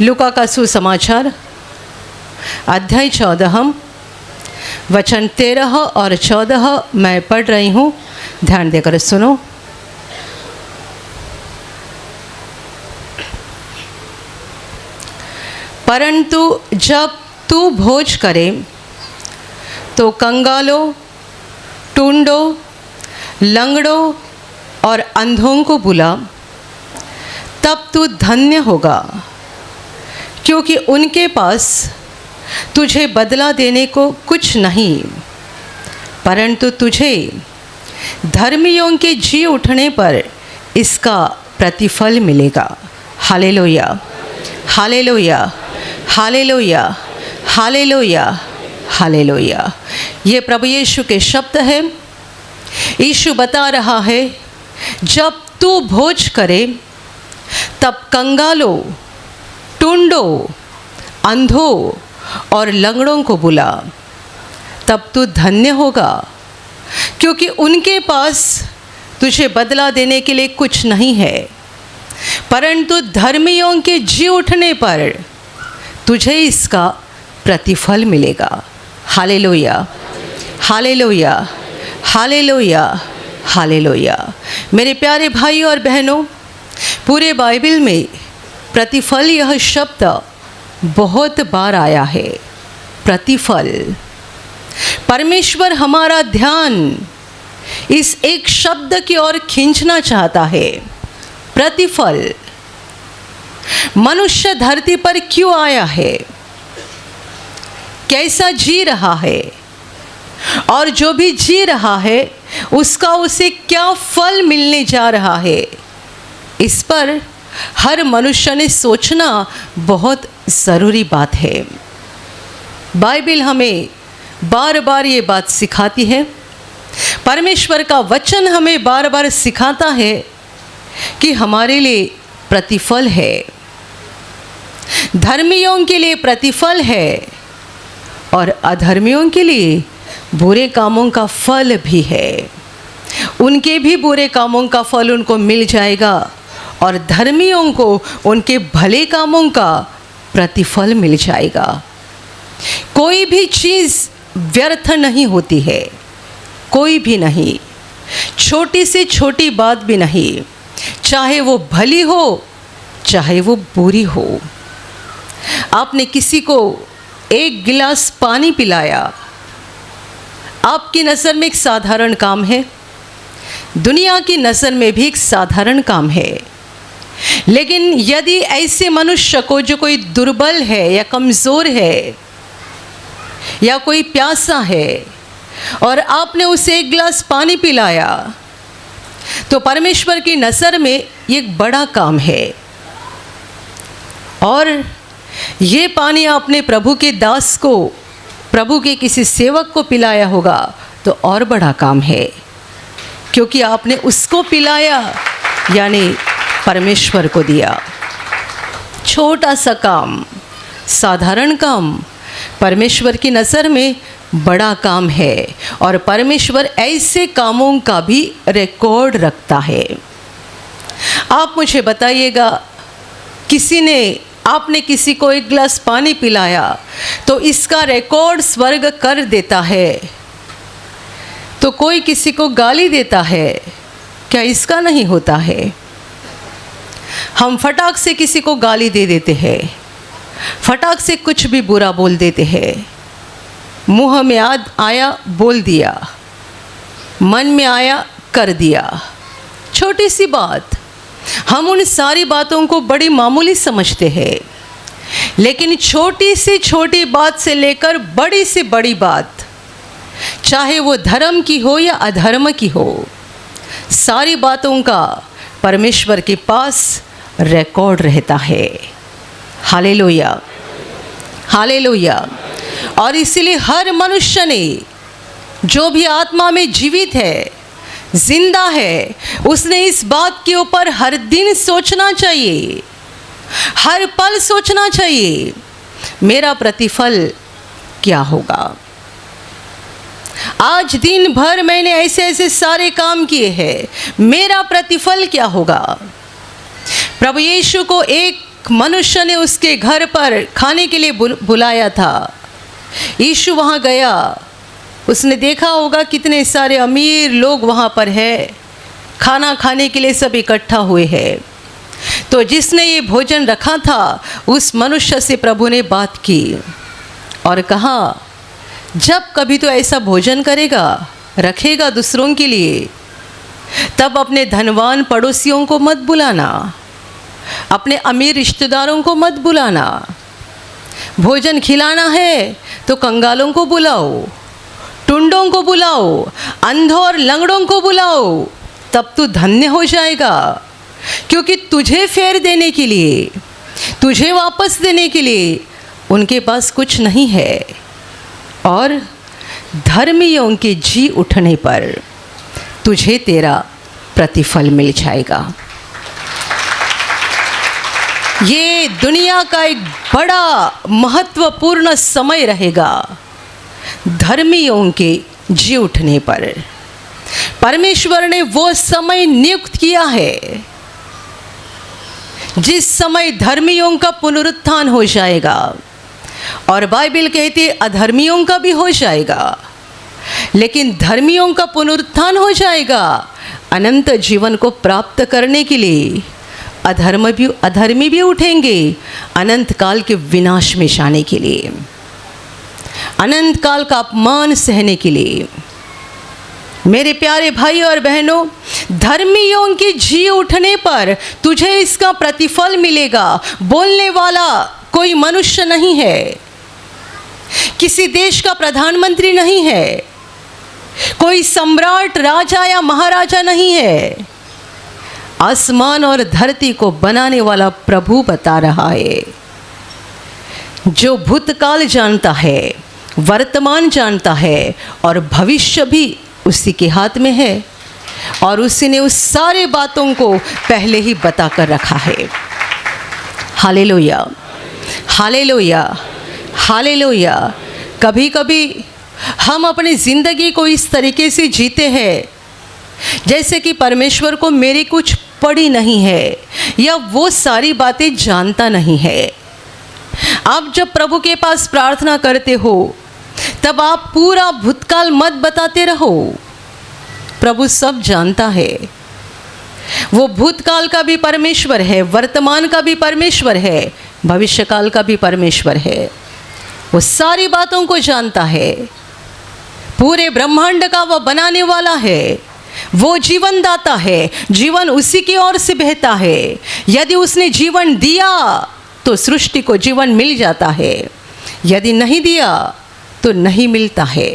लूका का सुसमाचार अध्याय 14 वचन 13 और 14 मैं पढ़ रही हूँ, ध्यान देकर सुनो। परंतु जब तू भोज करे तो कंगालों, टूंडों, लंगड़ों और अंधों को बुला, तब तू धन्य होगा, क्योंकि उनके पास तुझे बदला देने को कुछ नहीं, परंतु तुझे धर्मियों के जी उठने पर इसका प्रतिफल मिलेगा। Hallelujah, hallelujah, hallelujah, hallelujah, hallelujah. ये प्रभु यीशु के शब्द हैं। यीशु बता रहा है, जब तू भोज करे तब कंगालों, टूंडों, अंधों और लंगड़ों को बुला, तब तू धन्य होगा, क्योंकि उनके पास तुझे बदला देने के लिए कुछ नहीं है, परंतु धर्मियों के जी उठने पर तुझे इसका प्रतिफल मिलेगा। Hallelujah, hallelujah, hallelujah, hallelujah. मेरे प्यारे भाई और बहनों, पूरे बाइबल में प्रतिफल यह शब्द बहुत बार आया है। प्रतिफल, परमेश्वर हमारा ध्यान इस एक शब्द की ओर खींचना चाहता है। प्रतिफल। मनुष्य धरती पर क्यों आया है, कैसा जी रहा है, और जो भी जी रहा है उसका उसे क्या फल मिलने जा रहा है, इस पर हर मनुष्य ने सोचना बहुत ज़रूरी बात है। बाइबल हमें बार बार ये बात सिखाती है, परमेश्वर का वचन हमें बार बार सिखाता है कि हमारे लिए प्रतिफल है। धर्मियों के लिए प्रतिफल है और अधर्मियों के लिए बुरे कामों का फल भी है। उनके भी बुरे कामों का फल उनको मिल जाएगा और धर्मियों को उनके भले कामों का प्रतिफल मिल जाएगा। कोई भी चीज़ व्यर्थ नहीं होती है, कोई भी नहीं, छोटी से छोटी बात भी नहीं, चाहे वो भली हो चाहे वो बुरी हो। आपने किसी को एक गिलास पानी पिलाया, आपकी नज़र में एक साधारण काम है, दुनिया की नज़र में भी एक साधारण काम है, लेकिन यदि ऐसे मनुष्य को जो कोई दुर्बल है या कमज़ोर है या कोई प्यासा है और आपने उसे एक गिलास पानी पिलाया, तो परमेश्वर की नज़र में ये एक बड़ा काम है। और ये पानी आपने प्रभु के दास को, प्रभु के किसी सेवक को पिलाया होगा तो और बड़ा काम है, क्योंकि आपने उसको पिलाया यानी परमेश्वर को दिया। छोटा सा काम, साधारण काम, परमेश्वर की नज़र में बड़ा काम है और परमेश्वर ऐसे कामों का भी रिकॉर्ड रखता है। आप मुझे बताइएगा, आपने किसी को एक गिलास पानी पिलाया तो इसका रिकॉर्ड स्वर्ग कर देता है, तो कोई किसी को गाली देता है, क्या इसका नहीं होता है? हम फटाक से किसी को गाली दे देते हैं, फटाक से कुछ भी बुरा बोल देते हैं, मुंह में आया बोल दिया, मन में आया कर दिया। छोटी सी बात, हम उन सारी बातों को बड़ी मामूली समझते हैं, लेकिन छोटी से छोटी बात से लेकर बड़ी से बड़ी बात, चाहे वो धर्म की हो या अधर्म की हो, सारी बातों का परमेश्वर के पास रिकॉर्ड रहता है। Hallelujah, hallelujah. और इसलिए हर मनुष्य ने, जो भी आत्मा में जीवित है, जिंदा है, उसने इस बात के ऊपर हर दिन सोचना चाहिए, हर पल सोचना चाहिए, मेरा प्रतिफल क्या होगा। आज दिन भर मैंने ऐसे ऐसे सारे काम किए हैं, मेरा प्रतिफल क्या होगा। प्रभु यीशु को एक मनुष्य ने उसके घर पर खाने के लिए बुलाया था। यीशु वहाँ गया, उसने देखा होगा कितने सारे अमीर लोग वहाँ पर है, खाना खाने के लिए सब इकट्ठा हुए हैं। तो जिसने ये भोजन रखा था उस मनुष्य से प्रभु ने बात की और कहा, जब कभी तो ऐसा भोजन करेगा, रखेगा दूसरों के लिए, तब अपने धनवान पड़ोसियों को मत बुलाना, अपने अमीर रिश्तेदारों को मत बुलाना। भोजन खिलाना है तो कंगालों को बुलाओ, टुंडों को बुलाओ, अंधों और लंगड़ों को बुलाओ, तब तू धन्य हो जाएगा। क्योंकि तुझे फेर देने के लिए, तुझे वापस देने के लिए उनके पास कुछ नहीं है, और धर्मियों के जी उठने पर तुझे तेरा प्रतिफल मिल जाएगा। ये दुनिया का एक बड़ा महत्वपूर्ण समय रहेगा धर्मियों के जी उठने पर। परमेश्वर ने वो समय नियुक्त किया है जिस समय धर्मियों का पुनरुत्थान हो जाएगा, और बाइबल कहती है अधर्मियों का भी हो जाएगा, लेकिन धर्मियों का पुनरुत्थान हो जाएगा अनंत जीवन को प्राप्त करने के लिए। अधर्मी भी उठेंगे अनंत काल के विनाश में जाने के लिए, अनंत काल का अपमान सहने के लिए। मेरे प्यारे भाई और बहनों, धर्मियों के जी उठने पर तुझे इसका प्रतिफल मिलेगा। बोलने वाला कोई मनुष्य नहीं है, किसी देश का प्रधानमंत्री नहीं है, कोई सम्राट, राजा या महाराजा नहीं है। आसमान और धरती को बनाने वाला प्रभु बता रहा है, जो भूतकाल जानता है, वर्तमान जानता है और भविष्य भी उसी के हाथ में है, और उसी ने उस सारे बातों को पहले ही बता कर रखा है। Hallelujah, hallelujah, hallelujah. कभी कभी हम अपनी ज़िंदगी को इस तरीके से जीते हैं जैसे कि परमेश्वर को मेरी कुछ पड़ी नहीं है, या वो सारी बातें जानता नहीं है। आप जब प्रभु के पास प्रार्थना करते हो तब आप पूरा भूतकाल मत बताते रहो। प्रभु सब जानता है, वो भूतकाल का भी परमेश्वर है, वर्तमान का भी परमेश्वर है, भविष्यकाल का भी परमेश्वर है। वो सारी बातों को जानता है, पूरे ब्रह्मांड का वो बनाने वाला है, वो जीवन दाता है, जीवन उसी की ओर से बहता है। यदि उसने जीवन दिया तो सृष्टि को जीवन मिल जाता है, यदि नहीं दिया तो नहीं मिलता है।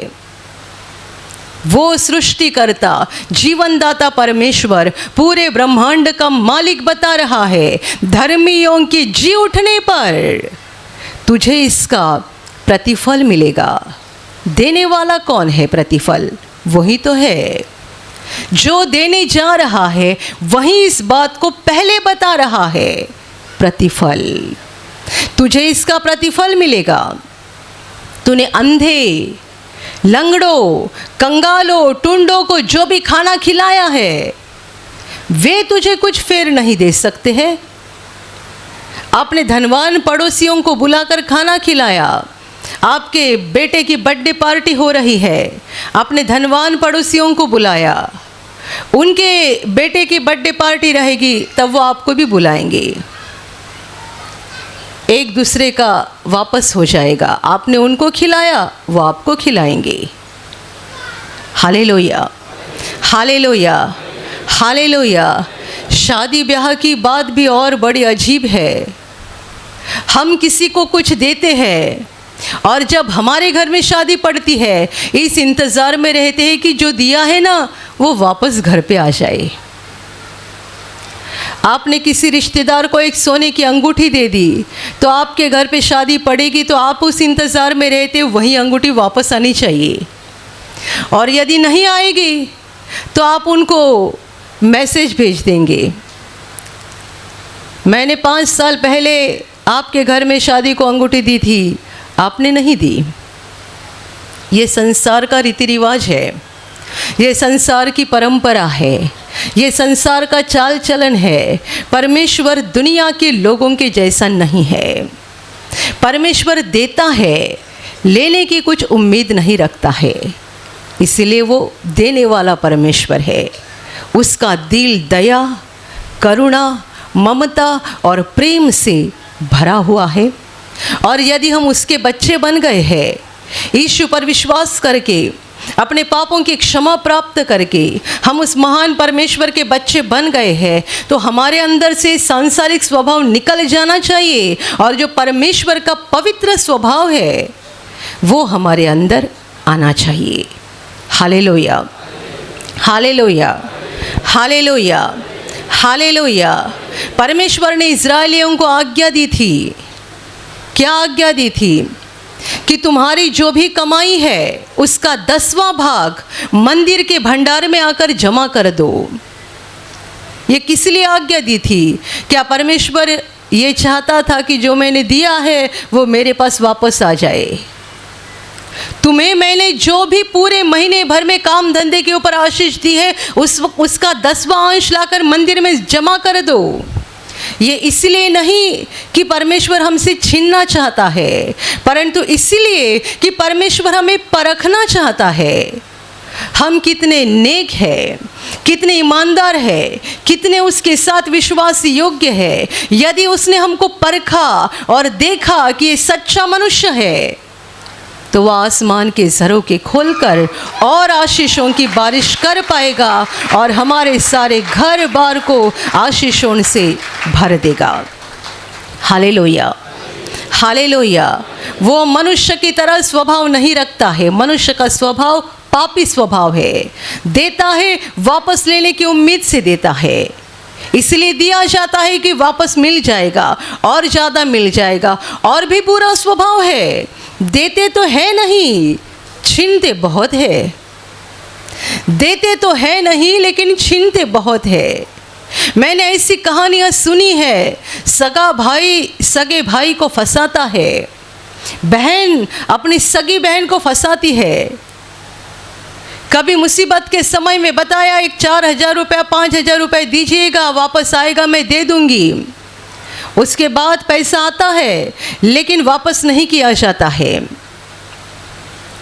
वो सृष्टिकर्ता, जीवनदाता परमेश्वर पूरे ब्रह्मांड का मालिक बता रहा है, धर्मियों के जी उठने पर तुझे इसका प्रतिफल मिलेगा। देने वाला कौन है? प्रतिफल वही तो है जो देने जा रहा है, वही इस बात को पहले बता रहा है। प्रतिफल, तुझे इसका प्रतिफल मिलेगा। तूने अंधे, लंगड़ों, कंगालों, टुंडों को जो भी खाना खिलाया है, वे तुझे कुछ फेर नहीं दे सकते हैं। आपने धनवान पड़ोसियों को बुलाकर खाना खिलाया, आपके बेटे की बर्थडे पार्टी हो रही है, आपने धनवान पड़ोसियों को बुलाया, उनके बेटे की बर्थडे पार्टी रहेगी तब वो आपको भी बुलाएंगे। एक दूसरे का वापस हो जाएगा। आपने उनको खिलाया, वो आपको खिलाएंगे। Hallelujah, hallelujah, hallelujah. शादी ब्याह की बात भी और बड़ी अजीब है। हम किसी को कुछ देते हैं और जब हमारे घर में शादी पड़ती है इस इंतज़ार में रहते हैं कि जो दिया है ना वो वापस घर पे आ जाए। आपने किसी रिश्तेदार को एक सोने की अंगूठी दे दी तो आपके घर पे शादी पड़ेगी तो आप उस इंतज़ार में रहते वही अंगूठी वापस आनी चाहिए, और यदि नहीं आएगी तो आप उनको मैसेज भेज देंगे। मैंने 5 साल पहले आपके घर में शादी को अंगूठी दी थी, आपने नहीं दी। ये संसार का रीति रिवाज है, ये संसार की परंपरा है। ये संसार का चाल चलन है। परमेश्वर दुनिया के लोगों के जैसा नहीं है। परमेश्वर देता है, लेने की कुछ उम्मीद नहीं रखता है, इसलिए वो देने वाला परमेश्वर है। उसका दिल दया, करुणा, ममता और प्रेम से भरा हुआ है। और यदि हम उसके बच्चे बन गए हैं, यीशु पर विश्वास करके, अपने पापों की क्षमा प्राप्त करके हम उस महान परमेश्वर के बच्चे बन गए हैं, तो हमारे अंदर से सांसारिक स्वभाव निकल जाना चाहिए और जो परमेश्वर का पवित्र स्वभाव है वो हमारे अंदर आना चाहिए। Hallelujah, hallelujah, hallelujah, hallelujah. परमेश्वर ने इज़राइलियों को आज्ञा दी थी। क्या आज्ञा दी थी? कि तुम्हारी जो भी कमाई है उसका 10वां भाग मंदिर के भंडार में आकर जमा कर दो। ये किस लिए आज्ञा दी थी? क्या परमेश्वर ये चाहता था कि जो मैंने दिया है वो मेरे पास वापस आ जाए? तुम्हें मैंने जो भी पूरे महीने भर में काम धंधे के ऊपर आशीष दी है उसका 10वां अंश लाकर मंदिर में जमा कर दो। ये इसलिए नहीं कि परमेश्वर हमसे छीनना चाहता है, परंतु इसलिए कि परमेश्वर हमें परखना चाहता है। हम कितने नेक हैं, कितने ईमानदार हैं, कितने उसके साथ विश्वास योग्य है। यदि उसने हमको परखा और देखा कि ये सच्चा मनुष्य है, तो वह आसमान के ज़रों के खोलकर और आशीषों की बारिश कर पाएगा और हमारे सारे घर बार को आशीषों से भर देगा। Hallelujah, hallelujah. वो मनुष्य की तरह स्वभाव नहीं रखता है। मनुष्य का स्वभाव पापी स्वभाव है। देता है, वापस लेने की उम्मीद से देता है। इसलिए दिया जाता है कि वापस मिल जाएगा और ज़्यादा मिल जाएगा। और भी बुरा स्वभाव है, देते तो है नहीं, छीनते बहुत है। देते तो है नहीं लेकिन छीनते बहुत है। मैंने ऐसी कहानियाँ सुनी है, सगे भाई को फंसाता है, बहन अपनी सगी बहन को फंसाती है। कभी मुसीबत के समय में बताया, एक 4,000 रुपया 5,000 रुपये दीजिएगा, वापस आएगा मैं दे दूंगी। उसके बाद पैसा आता है लेकिन वापस नहीं किया जाता है।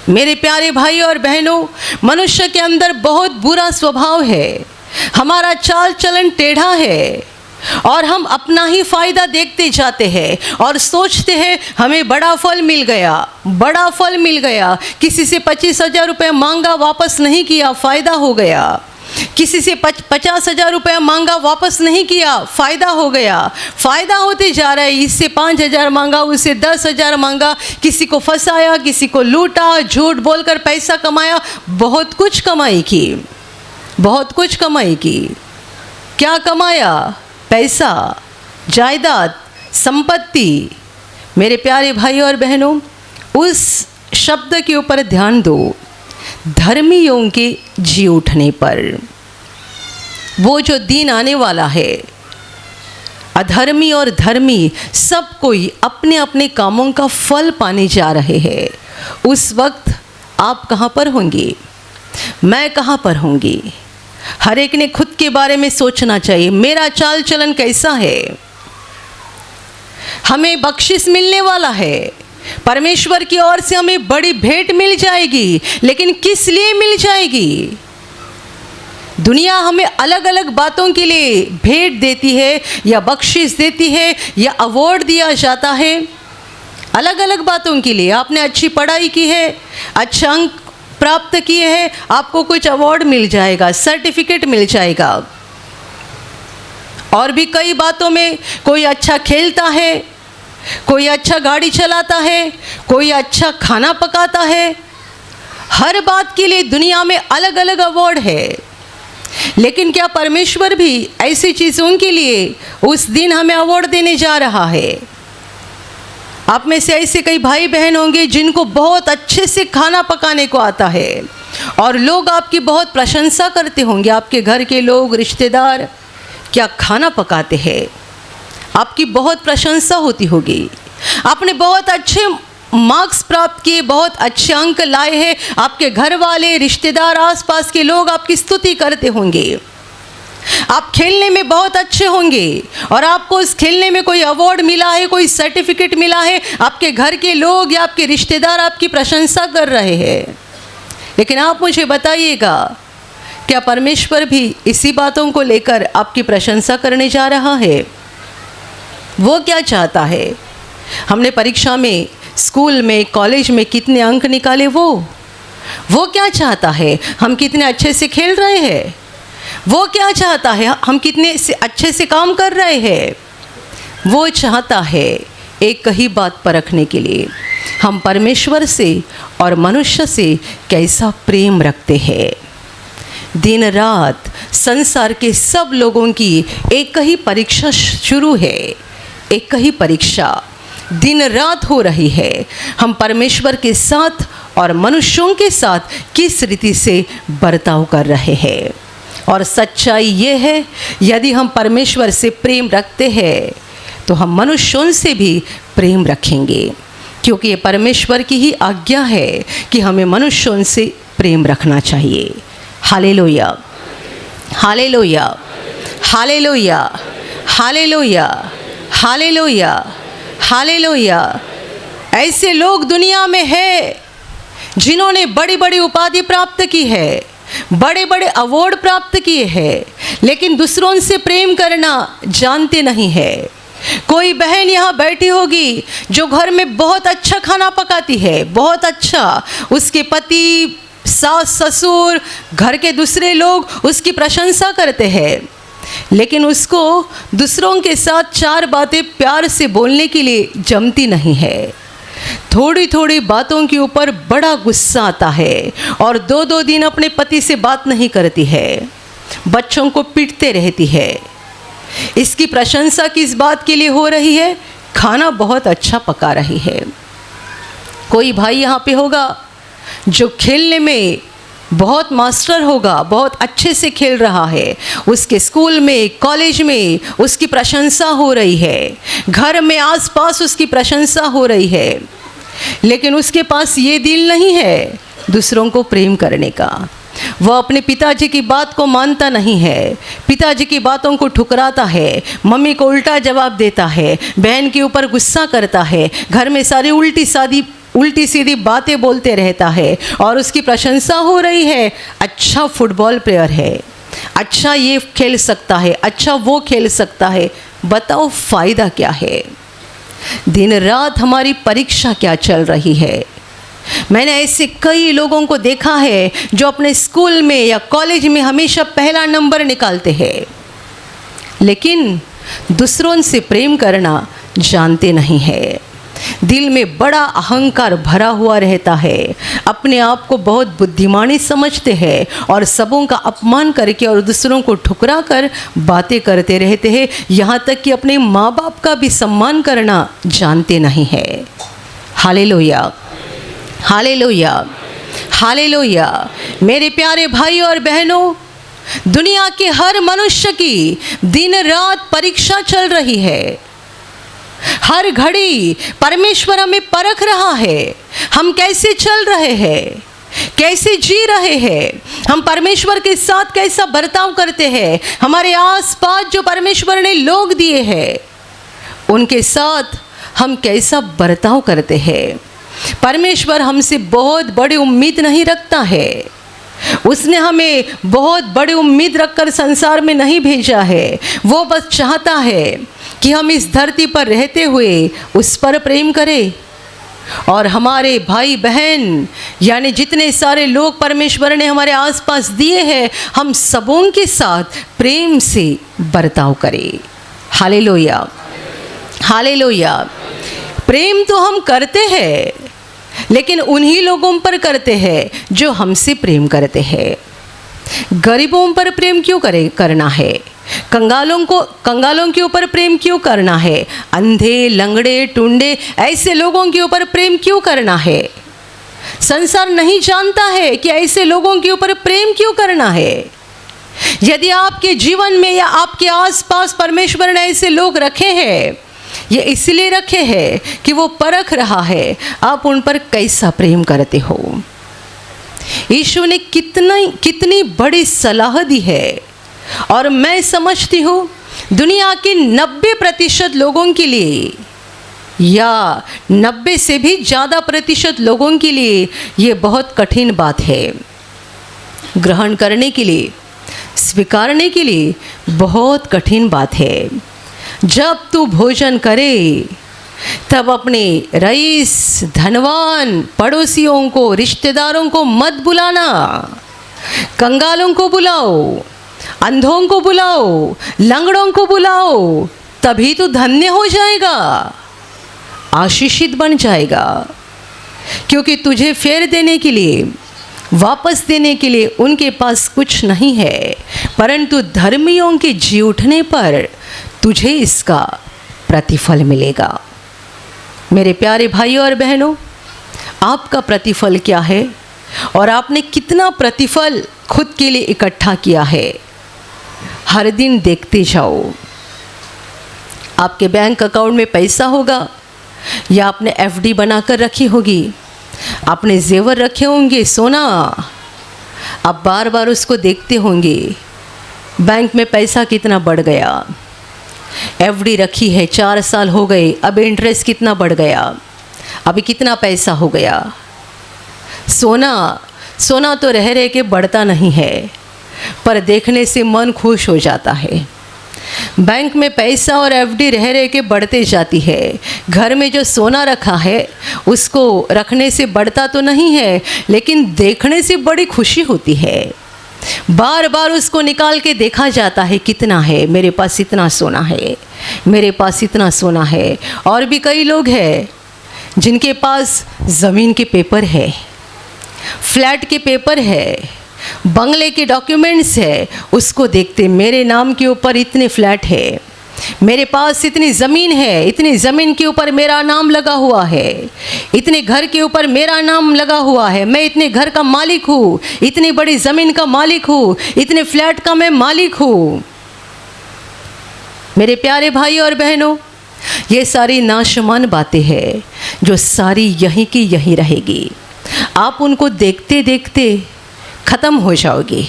मेरे प्यारे भाई और बहनों, मनुष्य के अंदर बहुत बुरा स्वभाव है। हमारा चाल चलन टेढ़ा है और हम अपना ही फायदा देखते जाते हैं और सोचते हैं हमें बड़ा फल मिल गया, बड़ा फल मिल गया। किसी से 25,000 रुपये मांगा, वापस नहीं किया, फ़ायदा हो गया। किसी से 50,000 रुपया मांगा, वापस नहीं किया, फ़ायदा हो गया। फ़ायदा होते जा रहा है। इससे 5,000 मांगा, उससे 10,000 मांगा, किसी को फंसाया, किसी को लूटा, झूठ बोलकर पैसा कमाया, बहुत कुछ कमाई की, बहुत कुछ कमाई की। क्या कमाया? पैसा, जायदाद, संपत्ति। मेरे प्यारे भाई और बहनों, उस शब्द के ऊपर ध्यान दो, धर्मियों के जी उठने पर। वो जो दिन आने वाला है, अधर्मी और धर्मी सब कोई अपने अपने कामों का फल पाने जा रहे हैं। उस वक्त आप कहाँ पर होंगे? मैं कहाँ पर होंगी? हर एक ने खुद के बारे में सोचना चाहिए। मेरा चाल चलन कैसा है? हमें बख्शिश मिलने वाला है, परमेश्वर की ओर से हमें बड़ी भेंट मिल जाएगी, लेकिन किस लिए मिल जाएगी? दुनिया हमें अलग अलग बातों के लिए भेंट देती है या बख्शिश देती है या अवार्ड दिया जाता है, अलग अलग बातों के लिए। आपने अच्छी पढ़ाई की है, अच्छा अंक प्राप्त किए हैं, आपको कुछ अवार्ड मिल जाएगा, सर्टिफिकेट मिल जाएगा। और भी कई बातों में, कोई अच्छा खेलता है, कोई अच्छा गाड़ी चलाता है, कोई अच्छा खाना पकाता है। हर बात के लिए दुनिया में अलग अलग अवार्ड है। लेकिन क्या परमेश्वर भी ऐसी चीज़ों के लिए उस दिन हमें अवार्ड देने जा रहा है? आप में से ऐसे कई भाई बहन होंगे जिनको बहुत अच्छे से खाना पकाने को आता है और लोग आपकी बहुत प्रशंसा करते होंगे। आपके घर के लोग, रिश्तेदार क्या खाना पकाते हैं, आपकी बहुत प्रशंसा होती होगी। आपने बहुत अच्छे मार्क्स प्राप्त किए, बहुत अच्छे अंक लाए हैं, आपके घर वाले, रिश्तेदार, आसपास के लोग आपकी स्तुति करते होंगे। आप खेलने में बहुत अच्छे होंगे और आपको उस खेलने में कोई अवार्ड मिला है, कोई सर्टिफिकेट मिला है, आपके घर के लोग या आपके रिश्तेदार आपकी प्रशंसा कर रहे हैं। लेकिन आप मुझे बताइएगा, क्या परमेश्वर भी इसी बातों को लेकर आपकी प्रशंसा करने जा रहा है? वो क्या चाहता है? हमने परीक्षा में, स्कूल में, कॉलेज में कितने अंक निकाले, वो क्या चाहता है? हम कितने अच्छे से खेल रहे हैं? वो क्या चाहता है? हम कितने अच्छे से काम कर रहे हैं? वो चाहता है एक ही बात परखने के लिए, हम परमेश्वर से और मनुष्य से कैसा प्रेम रखते हैं। दिन रात संसार के सब लोगों की एक ही परीक्षा शुरू है, एक ही परीक्षा दिन रात हो रही है। हम परमेश्वर के साथ और मनुष्यों के साथ किस रीति से बर्ताव कर रहे हैं। और सच्चाई ये है, यदि हम परमेश्वर से प्रेम रखते हैं तो हम मनुष्यों से भी प्रेम रखेंगे, क्योंकि ये परमेश्वर की ही आज्ञा है कि हमें मनुष्यों से प्रेम रखना चाहिए। Hallelujah, hallelujah, hallelujah, hallelujah, hallelujah, hallelujah. ऐसे लोग दुनिया में हैं जिन्होंने बड़ी बड़ी उपाधि प्राप्त की है, बड़े बड़े अवार्ड प्राप्त किए हैं, लेकिन दूसरों से प्रेम करना जानते नहीं है। कोई बहन यहाँ बैठी होगी जो घर में बहुत अच्छा खाना पकाती है, बहुत अच्छा, उसके पति, सास, ससुर, घर के दूसरे लोग उसकी प्रशंसा करते हैं, लेकिन उसको दूसरों के साथ चार बातें प्यार से बोलने के लिए जमती नहीं है। थोड़ी थोड़ी बातों के ऊपर बड़ा गुस्सा आता है और दो दो दिन अपने पति से बात नहीं करती है, बच्चों को पीटते रहती है। इसकी प्रशंसा किस बात के लिए हो रही है? खाना बहुत अच्छा पका रही है। कोई भाई यहाँ पे होगा जो खेलने में बहुत मास्टर होगा, बहुत अच्छे से खेल रहा है, उसके स्कूल में, कॉलेज में उसकी प्रशंसा हो रही है, घर में आसपास उसकी प्रशंसा हो रही है, लेकिन उसके पास ये दिल नहीं है दूसरों को प्रेम करने का। वह अपने पिताजी की बात को मानता नहीं है, पिताजी की बातों को ठुकराता है, मम्मी को उल्टा जवाब देता है, बहन के ऊपर गुस्सा करता है, घर में सारी उल्टी सीधी बातें बोलते रहता है, और उसकी प्रशंसा हो रही है, अच्छा फुटबॉल प्लेयर है, अच्छा ये खेल सकता है, अच्छा वो खेल सकता है। बताओ फ़ायदा क्या है? दिन रात हमारी परीक्षा क्या चल रही है। मैंने ऐसे कई लोगों को देखा है जो अपने स्कूल में या कॉलेज में हमेशा पहला नंबर निकालते हैं, लेकिन दूसरों से प्रेम करना जानते नहीं है। दिल में बड़ा अहंकार भरा हुआ रहता है, अपने आप को बहुत बुद्धिमानी समझते हैं और सबों का अपमान करके और दूसरों को ठुकरा कर बातें करते रहते हैं, यहाँ तक कि अपने माँ बाप का भी सम्मान करना जानते नहीं है। Hallelujah, hallelujah, hallelujah. मेरे प्यारे भाई और बहनों, दुनिया के हर मनुष्य की दिन रात परीक्षा चल रही है। हर घड़ी परमेश्वर हमें परख रहा है, हम कैसे चल रहे हैं, कैसे जी रहे हैं, हम परमेश्वर के साथ कैसा बर्ताव करते हैं, हमारे आसपास जो परमेश्वर ने लोग दिए हैं उनके साथ हम कैसा बर्ताव करते हैं। परमेश्वर हमसे बहुत बड़ी उम्मीद नहीं रखता है, उसने हमें बहुत बड़ी उम्मीद रखकर संसार में नहीं भेजा है। वो बस चाहता है कि हम इस धरती पर रहते हुए उस पर प्रेम करें, और हमारे भाई बहन यानी जितने सारे लोग परमेश्वर ने हमारे आसपास दिए हैं, हम सबों के साथ प्रेम से बर्ताव करें। Hallelujah, hallelujah. प्रेम तो हम करते हैं, लेकिन उन्हीं लोगों पर करते हैं जो हमसे प्रेम करते हैं। गरीबों पर प्रेम क्यों करना है? कंगालों के ऊपर प्रेम क्यों करना है? अंधे, लंगड़े, टुंडे ऐसे लोगों के ऊपर प्रेम क्यों करना है? संसार नहीं जानता है कि ऐसे लोगों के ऊपर प्रेम क्यों करना है। यदि आपके जीवन में या आपके आसपास परमेश्वर ने ऐसे लोग रखे हैं, ये इसलिए रखे हैं कि वो परख रहा है आप उन पर कैसा प्रेम करते हो। यीशु ने कितनी बड़ी सलाह दी है और मैं समझती हूँ दुनिया के 90% लोगों के लिए या 90 से भी ज़्यादा प्रतिशत लोगों के लिए ये बहुत कठिन बात है। ग्रहण करने के लिए, स्वीकारने के लिए बहुत कठिन बात है। जब तू भोजन करे तब अपने रईस, धनवान, पड़ोसियों को, रिश्तेदारों को मत बुलाना। कंगालों को बुलाओ, अंधों को बुलाओ, लंगड़ों को बुलाओ, तभी तो धन्य हो जाएगा, आशीषित बन जाएगा। क्योंकि तुझे फेर देने के लिए, वापस देने के लिए उनके पास कुछ नहीं है, परंतु धर्मियों के जी उठने पर तुझे इसका प्रतिफल मिलेगा। मेरे प्यारे भाइयों और बहनों, आपका प्रतिफल क्या है और आपने कितना प्रतिफल खुद के लिए इकट्ठा किया है? हर दिन देखते जाओ। आपके बैंक अकाउंट में पैसा होगा या आपने एफडी बनाकर रखी होगी, आपने जेवर रखे होंगे, सोना, आप बार बार उसको देखते होंगे। बैंक में पैसा कितना बढ़ गया, एफडी रखी है 4 साल हो गए, अब इंटरेस्ट कितना बढ़ गया, अभी कितना पैसा हो गया। सोना तो रह रह के बढ़ता नहीं है, पर देखने से मन खुश हो जाता है। बैंक में पैसा और एफडी रह रह के बढ़ते जाती है। घर में जो सोना रखा है उसको रखने से बढ़ता तो नहीं है, लेकिन देखने से बड़ी खुशी होती है। बार बार उसको निकाल के देखा जाता है, कितना है, मेरे पास इतना सोना है, मेरे पास इतना सोना है। और भी कई लोग हैं जिनके पास ज़मीन के पेपर है, फ्लैट के पेपर है, बंगले के डॉक्यूमेंट्स है, उसको देखते, मेरे नाम के ऊपर इतने फ्लैट है, मेरे पास इतनी ज़मीन है, इतनी ज़मीन के ऊपर मेरा नाम लगा हुआ है, इतने घर के ऊपर मेरा नाम लगा हुआ है, मैं इतने घर का मालिक हूँ, इतनी बड़ी ज़मीन का मालिक हूँ, इतने फ्लैट का मैं मालिक हूँ। मेरे प्यारे भाई और बहनों, ये सारी नाशमान बातें हैं जो सारी यहीं की यहीं रहेगी। आप उनको देखते देखते ख़त्म हो जाओगे,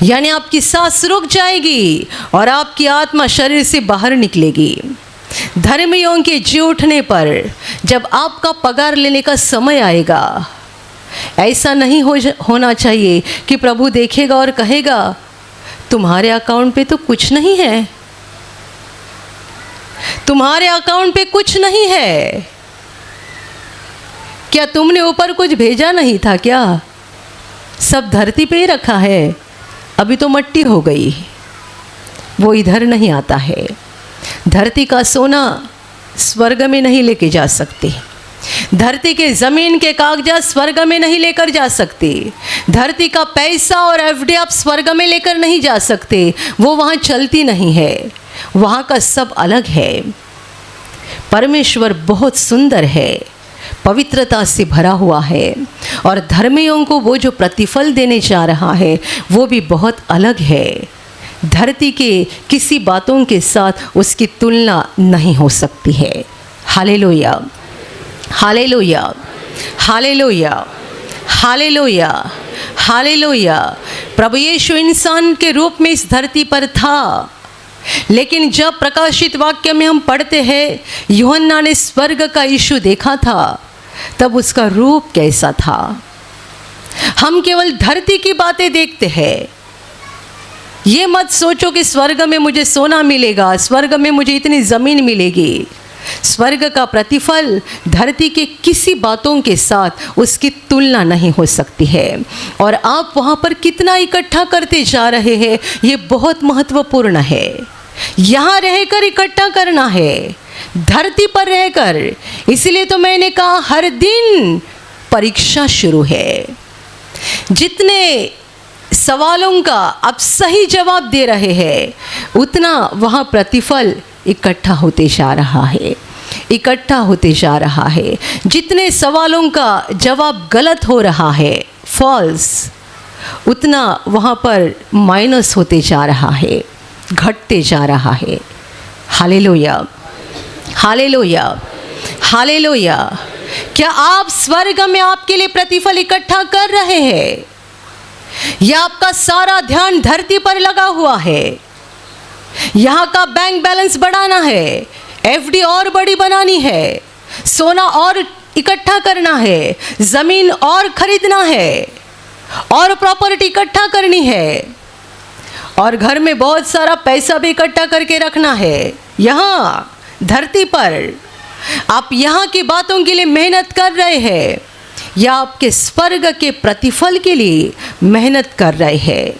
यानी आपकी सांस रुक जाएगी और आपकी आत्मा शरीर से बाहर निकलेगी। धर्मियों के जी उठने पर जब आपका पगार लेने का समय आएगा, ऐसा नहीं होना चाहिए कि प्रभु देखेगा और कहेगा तुम्हारे अकाउंट पे तो कुछ नहीं है, तुम्हारे अकाउंट पे कुछ नहीं है, क्या तुमने ऊपर कुछ भेजा नहीं था क्या? सब धरती पे ही रखा है, अभी तो मट्टी हो गई। वो इधर नहीं आता है। धरती का सोना स्वर्ग में नहीं लेके जा सकते, धरती के ज़मीन के कागजात स्वर्ग में नहीं लेकर जा सकते, धरती का पैसा और एफडी आप स्वर्ग में लेकर नहीं जा सकते, वो वहाँ चलती नहीं है, वहाँ का सब अलग है। परमेश्वर बहुत सुंदर है, पवित्रता से भरा हुआ है, और धर्मियों को वो जो प्रतिफल देने जा रहा है वो भी बहुत अलग है। धरती के किसी बातों के साथ उसकी तुलना नहीं हो सकती है। Hallelujah, hallelujah, hallelujah, hallelujah, hallelujah. प्रभु यीशु इंसान के रूप में इस धरती पर था, लेकिन जब प्रकाशित वाक्य में हम पढ़ते हैं यूहन्ना ने स्वर्ग का यीशु देखा था, तब उसका रूप कैसा था। हम केवल धरती की बातें देखते हैं। ये मत सोचो कि स्वर्ग में मुझे सोना मिलेगा, स्वर्ग में मुझे इतनी ज़मीन मिलेगी। स्वर्ग का प्रतिफल धरती के किसी बातों के साथ उसकी तुलना नहीं हो सकती है। और आप वहाँ पर कितना इकट्ठा करते जा रहे हैं, ये बहुत महत्वपूर्ण है। यहाँ रहकर इकट्ठा करना है, धरती पर रहकर। इसलिए तो मैंने कहा हर दिन परीक्षा शुरू है। जितने सवालों का आप सही जवाब दे रहे हैं, उतना वहाँ प्रतिफल इकट्ठा होते जा रहा है, इकट्ठा होते जा रहा है। जितने सवालों का जवाब गलत हो रहा है, फॉल्स, उतना वहाँ पर माइनस होते जा रहा है, घटते जा रहा है। Hallelujah, hallelujah, hallelujah. क्या आप स्वर्ग में आपके लिए प्रतिफल इकट्ठा कर रहे हैं? या आपका सारा ध्यान धरती पर लगा हुआ है? यहाँ का बैंक बैलेंस बढ़ाना है, एफडी और बड़ी बनानी है, सोना और इकट्ठा करना है, जमीन और खरीदना है, और प्रॉपर्टी इकट्ठा करनी है, और घर में बहुत सारा पैसा भी इकट्ठा करके रखना है। यहाँ धरती पर आप यहाँ की बातों के लिए मेहनत कर रहे हैं या आपके स्वर्ग के प्रतिफल के लिए मेहनत कर रहे हैं?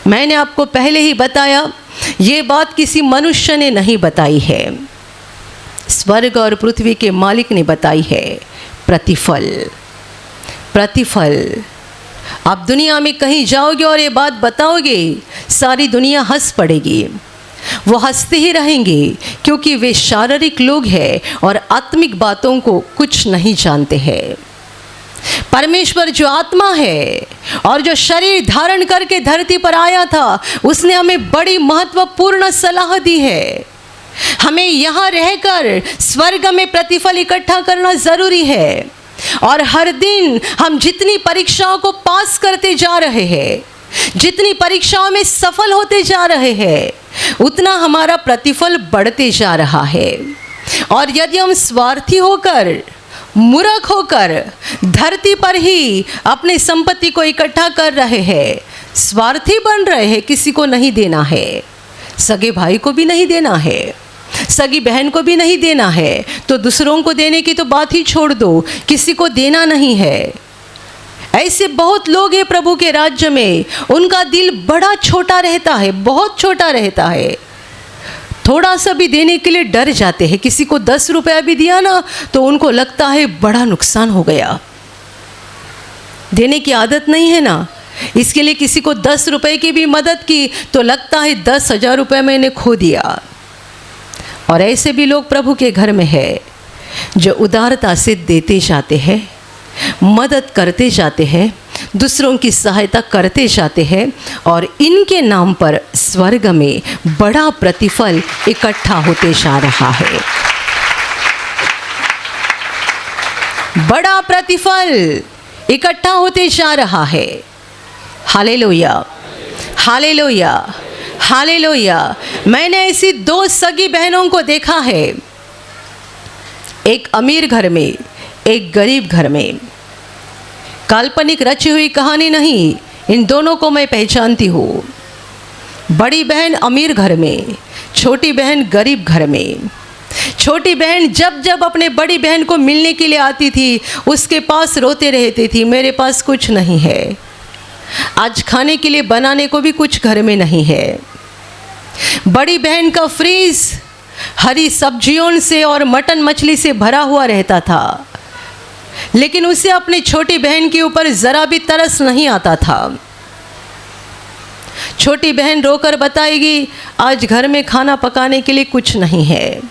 मैंने आपको पहले ही बताया, ये बात किसी मनुष्य ने नहीं बताई है, स्वर्ग और पृथ्वी के मालिक ने बताई है। प्रतिफल, प्रतिफल। आप दुनिया में कहीं जाओगे और ये बात बताओगे, सारी दुनिया हंस पड़ेगी। वो हंसते ही रहेंगे क्योंकि वे शारीरिक लोग हैं और आत्मिक बातों को कुछ नहीं जानते हैं। परमेश्वर जो आत्मा है और जो शरीर धारण करके धरती पर आया था, उसने हमें बड़ी महत्वपूर्ण सलाह दी है। हमें यहाँ रहकर स्वर्ग में प्रतिफल इकट्ठा करना ज़रूरी है, और हर दिन हम जितनी परीक्षाओं को पास करते जा रहे हैं, जितनी परीक्षाओं में सफल होते जा रहे हैं, उतना हमारा प्रतिफल बढ़ते जा रहा है। और यदि हम स्वार्थी होकर, मूर्ख होकर धरती पर ही अपनी संपत्ति को इकट्ठा कर रहे हैं, स्वार्थी बन रहे हैं, किसी को नहीं देना है, सगे भाई को भी नहीं देना है, सगी बहन को भी नहीं देना है, तो दूसरों को देने की तो बात ही छोड़ दो, किसी को देना नहीं है। ऐसे बहुत लोग हैं प्रभु के राज्य में, उनका दिल बड़ा छोटा रहता है, बहुत छोटा रहता है, थोड़ा सा भी देने के लिए डर जाते हैं। किसी को 10 रुपया भी दिया ना तो उनको लगता है बड़ा नुकसान हो गया। देने की आदत नहीं है ना, इसके लिए किसी को 10 रुपए की भी मदद की तो लगता है 10,000 रुपये मैंने खो दिया। और ऐसे भी लोग प्रभु के घर में है जो उदारता से देते जाते हैं, मदद करते जाते हैं, दूसरों की सहायता करते जाते हैं, और इनके नाम पर स्वर्ग में बड़ा प्रतिफल इकट्ठा होते जा रहा है। बड़ा प्रतिफल इकट्ठा होते जा रहा है। Hallelujah, hallelujah, hallelujah. मैंने ऐसी 2 सगी बहनों को देखा है, एक अमीर घर में, एक गरीब घर में। काल्पनिक रची हुई कहानी नहीं, इन दोनों को मैं पहचानती हूँ। बड़ी बहन अमीर घर में, छोटी बहन गरीब घर में। छोटी बहन जब जब अपने बड़ी बहन को मिलने के लिए आती थी, उसके पास रोते रहती थी, मेरे पास कुछ नहीं है, आज खाने के लिए बनाने को भी कुछ घर में नहीं है। बड़ी बहन का फ्रीज हरी सब्जियों से और मटन मछली से भरा हुआ रहता था, लेकिन उसे अपनी छोटी बहन के ऊपर ज़रा भी तरस नहीं आता था। छोटी बहन रोकर बताएगी, आज घर में खाना पकाने के लिए कुछ नहीं है।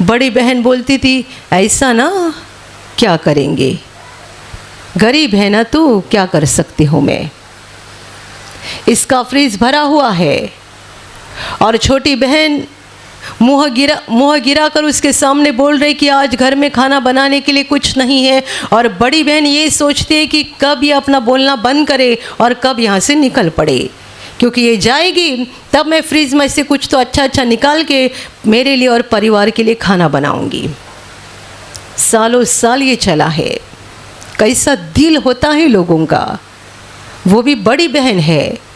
बड़ी बहन बोलती थी, ऐसा ना, क्या करेंगे, गरीब है ना तू, क्या कर सकती हूँ मैं, इसका फ्रीज भरा हुआ है। और छोटी बहन मुँह गिरा कर उसके सामने बोल रही कि आज घर में खाना बनाने के लिए कुछ नहीं है। और बड़ी बहन ये सोचती है कि कब ये अपना बोलना बंद करे और कब यहाँ से निकल पड़े, क्योंकि ये जाएगी तब मैं फ्रिज में से कुछ तो अच्छा अच्छा निकाल के मेरे लिए और परिवार के लिए खाना बनाऊंगी। सालों साल ये चला है। कैसा दिल होता है लोगों का। वो भी बड़ी बहन है।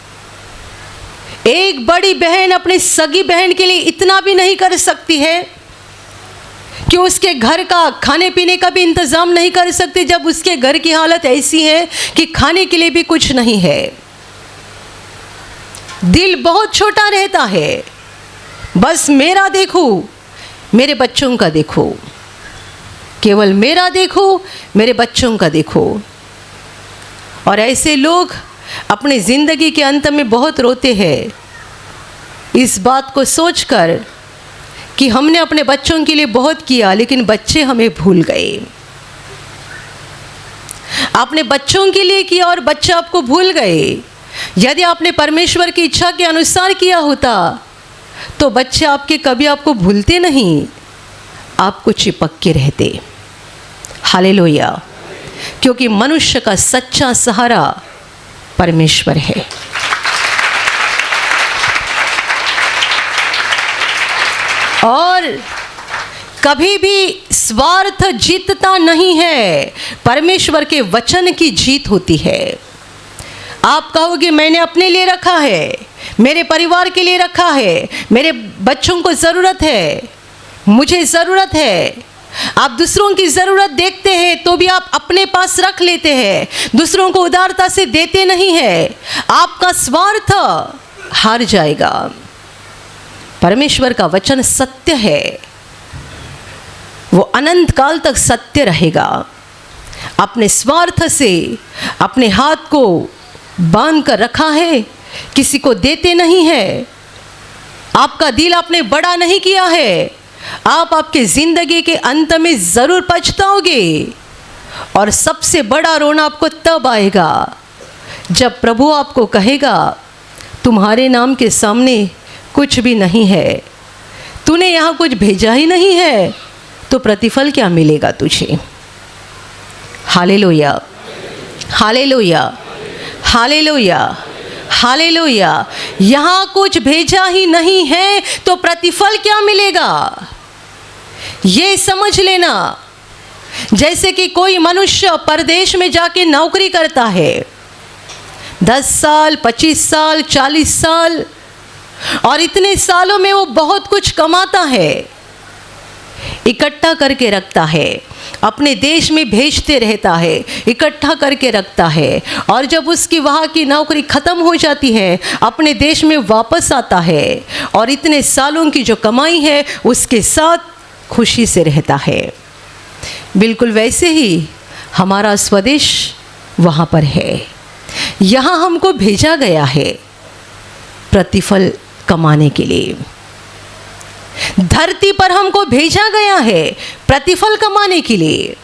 एक बड़ी बहन अपनी सगी बहन के लिए इतना भी नहीं कर सकती है कि उसके घर का खाने पीने का भी इंतज़ाम नहीं कर सकती, जब उसके घर की हालत ऐसी है कि खाने के लिए भी कुछ नहीं है। दिल बहुत छोटा रहता है। बस मेरा देखो, मेरे बच्चों का देखो, केवल मेरा देखो, मेरे बच्चों का देखो। और ऐसे लोग अपनी ज़िंदगी के अंत में बहुत रोते हैं इस बात को सोचकर कि हमने अपने बच्चों के लिए बहुत किया, लेकिन बच्चे हमें भूल गए। आपने बच्चों के लिए किया और बच्चे आपको भूल गए। यदि आपने परमेश्वर की इच्छा के अनुसार किया होता तो बच्चे आपके कभी आपको भूलते नहीं, आपको चिपक के रहते। हालेलुया। क्योंकि मनुष्य का सच्चा सहारा परमेश्वर है। और कभी भी स्वार्थ जीतता नहीं है, परमेश्वर के वचन की जीत होती है। आप कहोगे मैंने अपने लिए रखा है, मेरे परिवार के लिए रखा है, मेरे बच्चों को ज़रूरत है, मुझे ज़रूरत है। आप दूसरों की ज़रूरत देखते हैं तो भी आप अपने पास रख लेते हैं, दूसरों को उदारता से देते नहीं है। आपका स्वार्थ हार जाएगा। परमेश्वर का वचन सत्य है, वो अनंत काल तक सत्य रहेगा। अपने स्वार्थ से अपने हाथ को बांध कर रखा है, किसी को देते नहीं है। आपका दिल आपने बड़ा नहीं किया है। आप आपके ज़िंदगी के अंत में ज़रूर पछताओगे और सबसे बड़ा रोना आपको तब आएगा जब प्रभु आपको कहेगा तुम्हारे नाम के सामने कुछ भी नहीं है, तूने यहाँ कुछ भेजा ही नहीं है, तो प्रतिफल क्या मिलेगा तुझे। Hallelujah, hallelujah, hallelujah, hallelujah. यहाँ कुछ भेजा ही नहीं है तो प्रतिफल क्या मिलेगा, ये समझ लेना। जैसे कि कोई मनुष्य परदेश में जाके नौकरी करता है 10 साल, 25 साल, 40 साल, और इतने सालों में वो बहुत कुछ कमाता है, इकट्ठा करके रखता है, अपने देश में भेजते रहता है, इकट्ठा करके रखता है, और जब उसकी वहाँ की नौकरी ख़त्म हो जाती है अपने देश में वापस आता है और इतने सालों की जो कमाई है उसके साथ खुशी से रहता है। बिल्कुल वैसे ही हमारा स्वदेश वहाँ पर है। यहाँ हमको भेजा गया है प्रतिफल कमाने के लिए। धरती पर हमको भेजा गया है प्रतिफल कमाने के लिए।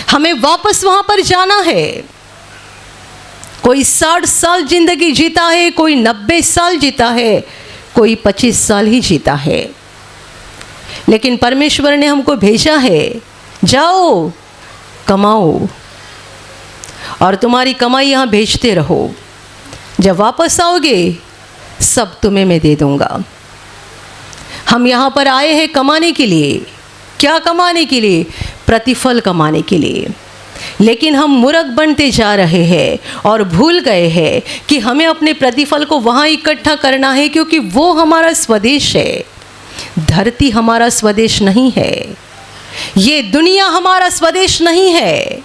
हमें वापस वहाँ पर जाना है। कोई 60 साल जिंदगी जीता है, कोई 90 साल जीता है, कोई 25 साल ही जीता है, लेकिन परमेश्वर ने हमको भेजा है जाओ कमाओ और तुम्हारी कमाई यहाँ भेजते रहो। जब वापस आओगे सब तुम्हें मैं दे दूँगा। हम यहाँ पर आए हैं कमाने के लिए। क्या कमाने के लिए? प्रतिफल कमाने के लिए। लेकिन हम मूर्ख बनते जा रहे हैं और भूल गए हैं कि हमें अपने प्रतिफल को वहाँ इकट्ठा करना है, क्योंकि वो हमारा स्वदेश है। धरती हमारा स्वदेश नहीं है, ये दुनिया हमारा स्वदेश नहीं है।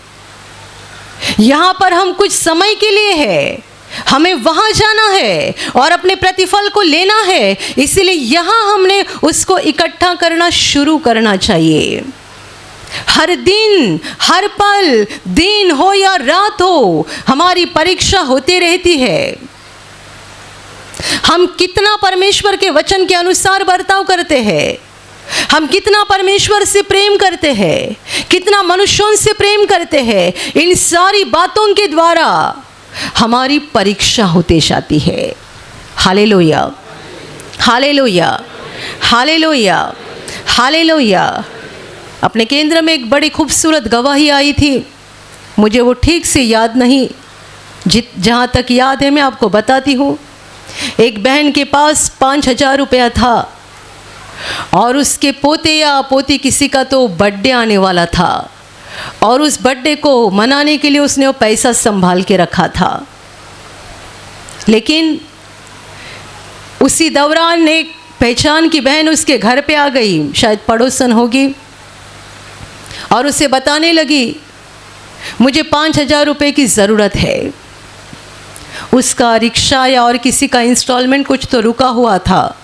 यहाँ पर हम कुछ समय के लिए हैं, हमें वहाँ जाना है और अपने प्रतिफल को लेना है। इसलिए यहाँ हमने उसको इकट्ठा करना शुरू करना चाहिए। हर दिन, हर पल, दिन हो या रात हो, हमारी परीक्षा होती रहती है। हम कितना परमेश्वर के वचन के अनुसार बर्ताव करते हैं, हम कितना परमेश्वर से प्रेम करते हैं, कितना मनुष्यों से प्रेम करते हैं, इन सारी बातों के द्वारा हमारी परीक्षा होती जाती है। Hallelujah, hallelujah, hallelujah, hallelujah. अपने केंद्र में एक बड़ी खूबसूरत गवाही आई थी, मुझे वो ठीक से याद नहीं, जहाँ तक याद है मैं आपको बताती हूँ। एक बहन के पास 5,000 रुपया था और उसके पोते या पोती किसी का तो बर्थडे आने वाला था और उस बर्थडे को मनाने के लिए उसने वो पैसा संभाल के रखा था। लेकिन उसी दौरान एक पहचान की बहन उसके घर पे आ गई, शायद पड़ोसन होगी, और उसे बताने लगी मुझे 5,000 रुपये की ज़रूरत है। उसका रिक्शा या और किसी का इंस्टॉलमेंट कुछ तो रुका हुआ था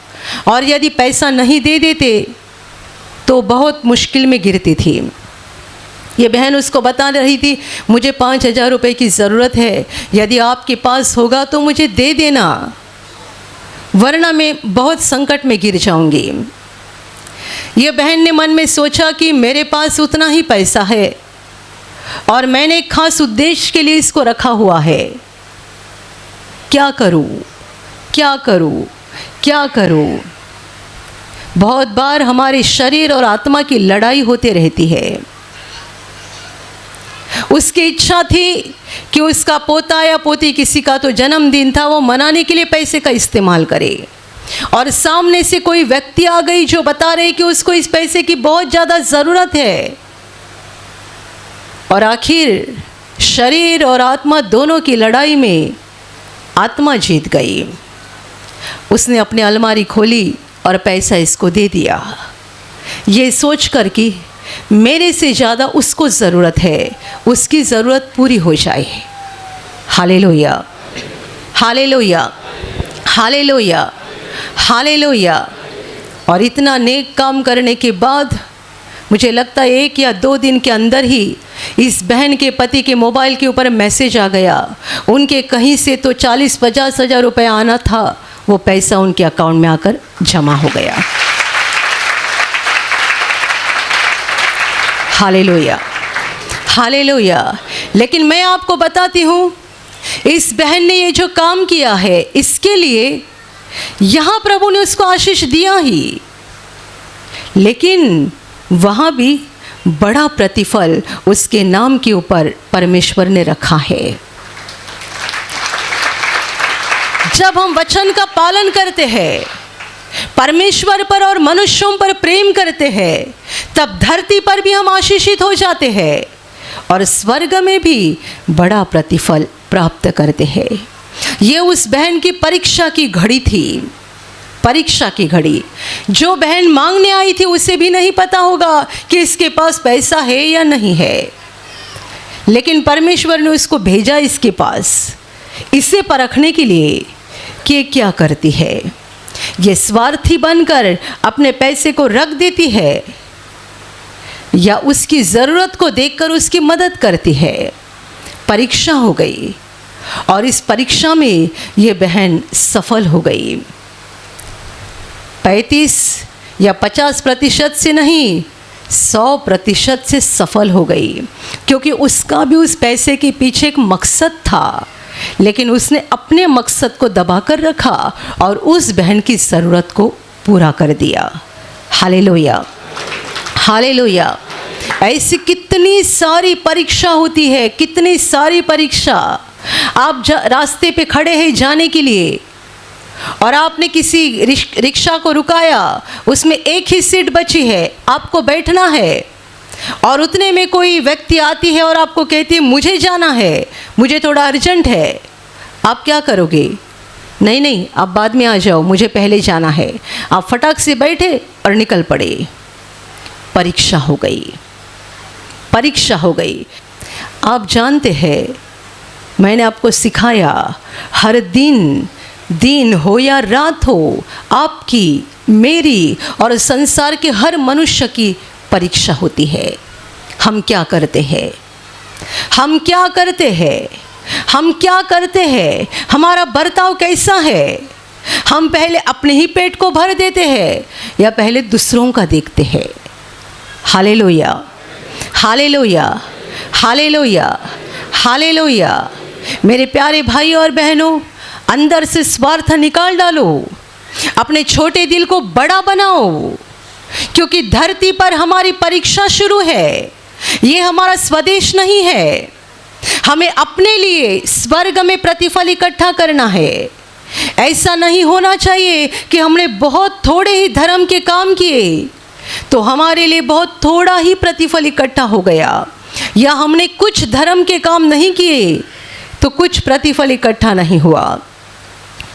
और यदि पैसा नहीं दे देते तो बहुत मुश्किल में गिरती थी। ये बहन उसको बता रही थी मुझे 5,000 रुपये की ज़रूरत है, यदि आपके पास होगा तो मुझे दे देना, वरना मैं बहुत संकट में गिर जाऊंगी। ये बहन ने मन में सोचा कि मेरे पास उतना ही पैसा है और मैंने एक खास उद्देश्य के लिए इसको रखा हुआ है। क्या करूं, क्या करूं, क्या करूं? बहुत बार हमारे शरीर और आत्मा की लड़ाई होती रहती है। उसकी इच्छा थी कि उसका पोता या पोती किसी का तो जन्मदिन था, वो मनाने के लिए पैसे का इस्तेमाल करे, और सामने से कोई व्यक्ति आ गई जो बता रही कि उसको इस पैसे की बहुत ज़्यादा ज़रूरत है, और आखिर शरीर और आत्मा दोनों की लड़ाई में आत्मा जीत गई। उसने अपनी अलमारी खोली और पैसा इसको दे दिया, ये सोच कर कि मेरे से ज़्यादा उसको ज़रूरत है, उसकी ज़रूरत पूरी हो जाए। Hallelujah, hallelujah, hallelujah, hallelujah. और इतना नेक काम करने के बाद मुझे लगता है 1 या 2 दिन के अंदर ही इस बहन के पति के मोबाइल के ऊपर मैसेज आ गया। उनके कहीं से तो 40-50 हज़ार रुपये आना था, वो पैसा उनके अकाउंट में आकर जमा हो गया। Hallelujah, hallelujah. लेकिन मैं आपको बताती हूँ, इस बहन ने ये जो काम किया है, इसके लिए यहाँ प्रभु ने उसको आशीष दिया ही, लेकिन वहाँ भी बड़ा प्रतिफल उसके नाम के ऊपर परमेश्वर ने रखा है। जब हम वचन का पालन करते हैं, परमेश्वर पर और मनुष्यों पर प्रेम करते हैं, तब धरती पर भी हम आशीषित हो जाते हैं और स्वर्ग में भी बड़ा प्रतिफल प्राप्त करते हैं। ये उस बहन की परीक्षा की घड़ी थी, परीक्षा की घड़ी। जो बहन मांगने आई थी उसे भी नहीं पता होगा कि इसके पास पैसा है या नहीं है, लेकिन परमेश्वर ने उसको भेजा इसके पास, इसे परखने के लिए कि क्या करती है। ये स्वार्थी बनकर अपने पैसे को रख देती है या उसकी ज़रूरत को देखकर उसकी मदद करती है। परीक्षा हो गई और इस परीक्षा में ये बहन सफल हो गई। 35 या 50% से नहीं, 100% से सफल हो गई, क्योंकि उसका भी उस पैसे के पीछे एक मकसद था, लेकिन उसने अपने मकसद को दबाकर रखा और उस बहन की ज़रूरत को पूरा कर दिया। Hallelujah, hallelujah. ऐसी कितनी सारी परीक्षा होती है, कितनी सारी परीक्षा। आप रास्ते पे खड़े हैं जाने के लिए और आपने किसी रिक्शा को रुकाया, उसमें एक ही सीट बची है, आपको बैठना है, और उतने में कोई व्यक्ति आती है और आपको कहती है मुझे जाना है, मुझे थोड़ा अर्जेंट है। आप क्या करोगे? नहीं नहीं, आप बाद में आ जाओ, मुझे पहले जाना है। आप फटाक से बैठे और निकल पड़े। परीक्षा हो गई, परीक्षा हो गई। आप जानते हैं, मैंने आपको सिखाया, हर दिन हो या रात हो, आपकी, मेरी और संसार के हर मनुष्य की परीक्षा होती है। हम क्या करते हैं, हम क्या करते हैं, हम क्या करते हैं, हमारा बर्ताव कैसा है। हम पहले अपने ही पेट को भर देते हैं या पहले दूसरों का देखते हैं। Hallelujah, hallelujah, hallelujah, hallelujah. मेरे प्यारे भाई और बहनों, अंदर से स्वार्थ निकाल डालो, अपने छोटे दिल को बड़ा बनाओ, क्योंकि धरती पर हमारी परीक्षा शुरू है। ये हमारा स्वदेश नहीं है, हमें अपने लिए स्वर्ग में प्रतिफल इकट्ठा करना है। ऐसा नहीं होना चाहिए कि हमने बहुत थोड़े ही धर्म के काम किए तो हमारे लिए बहुत थोड़ा ही प्रतिफल इकट्ठा हो गया, या हमने कुछ धर्म के काम नहीं किए तो कुछ प्रतिफल इकट्ठा नहीं हुआ।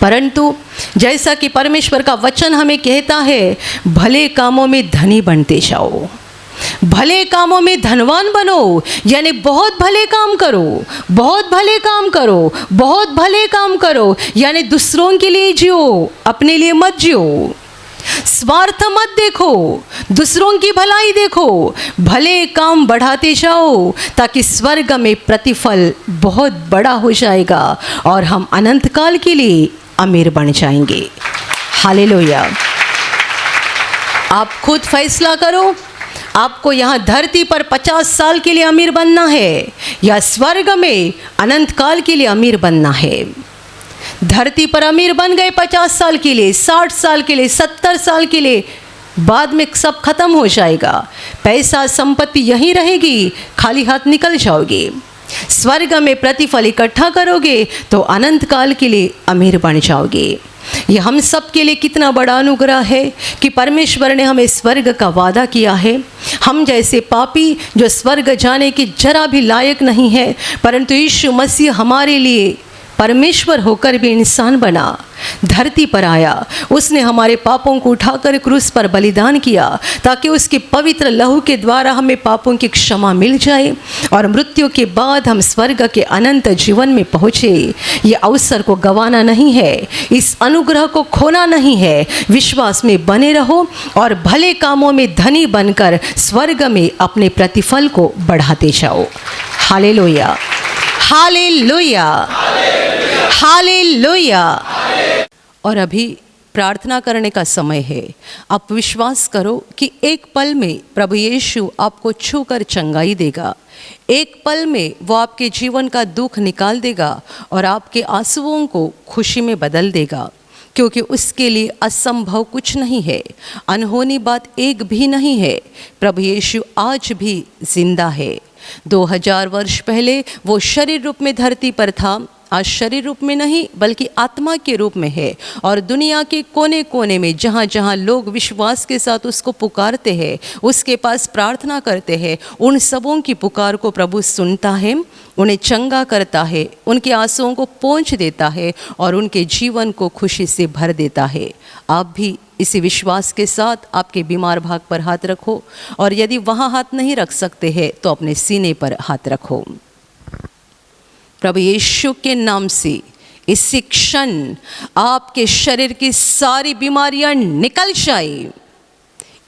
परंतु जैसा कि परमेश्वर का वचन हमें कहता है, भले कामों में धनी बनते जाओ, भले कामों में धनवान बनो, यानी बहुत भले काम करो, बहुत भले काम करो, बहुत भले काम करो, यानी दूसरों के लिए जियो, अपने लिए मत जियो। स्वार्थ मत देखो, दूसरों की भलाई देखो, भले काम बढ़ाते जाओ, ताकि स्वर्ग में प्रतिफल बहुत बड़ा हो जाएगा और हम अनंत काल के लिए अमीर बन जाएंगे। हालेलुया। आप खुद फैसला करो, आपको यहाँ धरती पर 50 साल के लिए अमीर बनना है या स्वर्ग में अनंत काल के लिए अमीर बनना है। धरती पर अमीर बन गए 50 साल के लिए, 60 साल के लिए, 70 साल के लिए, बाद में सब खत्म हो जाएगा, पैसा संपत्ति यहीं रहेगी, खाली हाथ निकल जाओगे। स्वर्ग में प्रतिफल इकट्ठा करोगे तो अनंत काल के लिए अमीर बन जाओगे। ये हम सब के लिए कितना बड़ा अनुग्रह है कि परमेश्वर ने हमें स्वर्ग का वादा किया है। हम जैसे पापी जो स्वर्ग जाने की जरा भी लायक नहीं है, परंतु यीशु मसीह हमारे लिए परमेश्वर होकर भी इंसान बना, धरती पर आया। उसने हमारे पापों को उठाकर क्रूस पर बलिदान किया ताकि उसके पवित्र लहू के द्वारा हमें पापों की क्षमा मिल जाए और मृत्यु के बाद हम स्वर्ग के अनंत जीवन में पहुँचे। ये अवसर को गंवाना नहीं है, इस अनुग्रह को खोना नहीं है। विश्वास में बने रहो और भले कामों में धनी बनकर स्वर्ग में अपने प्रतिफल को बढ़ाते जाओ। Hallelujah, hallelujah, hallelujah. और अभी प्रार्थना करने का समय है। आप विश्वास करो कि एक पल में प्रभु यीशु आपको छूकर चंगाई देगा। एक पल में वो आपके जीवन का दुख निकाल देगा और आपके आंसुओं को खुशी में बदल देगा, क्योंकि उसके लिए असंभव कुछ नहीं है, अनहोनी बात एक भी नहीं है। प्रभु यीशु आज भी जिंदा है। 2000 वर्ष पहले वो शरीर रूप में धरती पर था, आज शरीर रूप में नहीं बल्कि आत्मा के रूप में है। और दुनिया के कोने कोने में जहाँ जहाँ लोग विश्वास के साथ उसको पुकारते हैं, उसके पास प्रार्थना करते हैं, उन सबों की पुकार को प्रभु सुनता है, उन्हें चंगा करता है, उनके आंसुओं को पोंछ देता है और उनके जीवन को खुशी से भर देता है। आप भी इसी विश्वास के साथ आपके बीमार भाग पर हाथ रखो, और यदि वहाँ हाथ नहीं रख सकते हैं तो अपने सीने पर हाथ रखो। प्रभु यीशु के नाम से इसी क्षण आपके शरीर की सारी बीमारियां निकल जाए।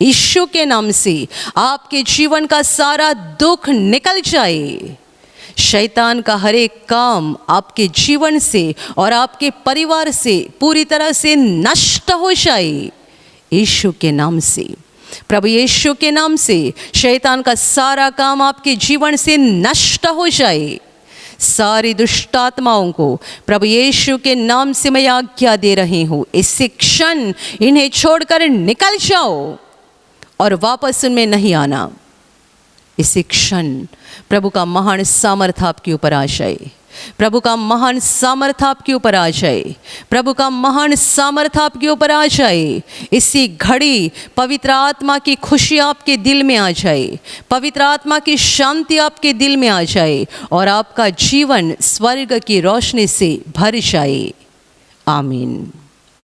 यीशु के नाम से आपके जीवन का सारा दुख निकल जाए। शैतान का हर एक काम आपके जीवन से और आपके परिवार से पूरी तरह से नष्ट हो जाए। यीशु के नाम से, प्रभु यीशु के नाम से शैतान का सारा काम आपके जीवन से नष्ट हो जाए। सारी दुष्ट आत्माओं को प्रभु यीशु के नाम से मैं आज्ञा दे रही हूँ, इसी क्षण इन्हें छोड़कर निकल जाओ और वापस उनमें नहीं आना। इसी क्षण प्रभु का महान सामर्थ आपके ऊपर आ जाए। प्रभु का महान सामर्थ आपके ऊपर आ जाए। प्रभु का महान सामर्थ आपके ऊपर आ जाए। इसी घड़ी पवित्र आत्मा की खुशी आपके दिल में आ जाए, पवित्र आत्मा की शांति आपके दिल में आ जाए और आपका जीवन स्वर्ग की रोशनी से भर जाए। आमीन।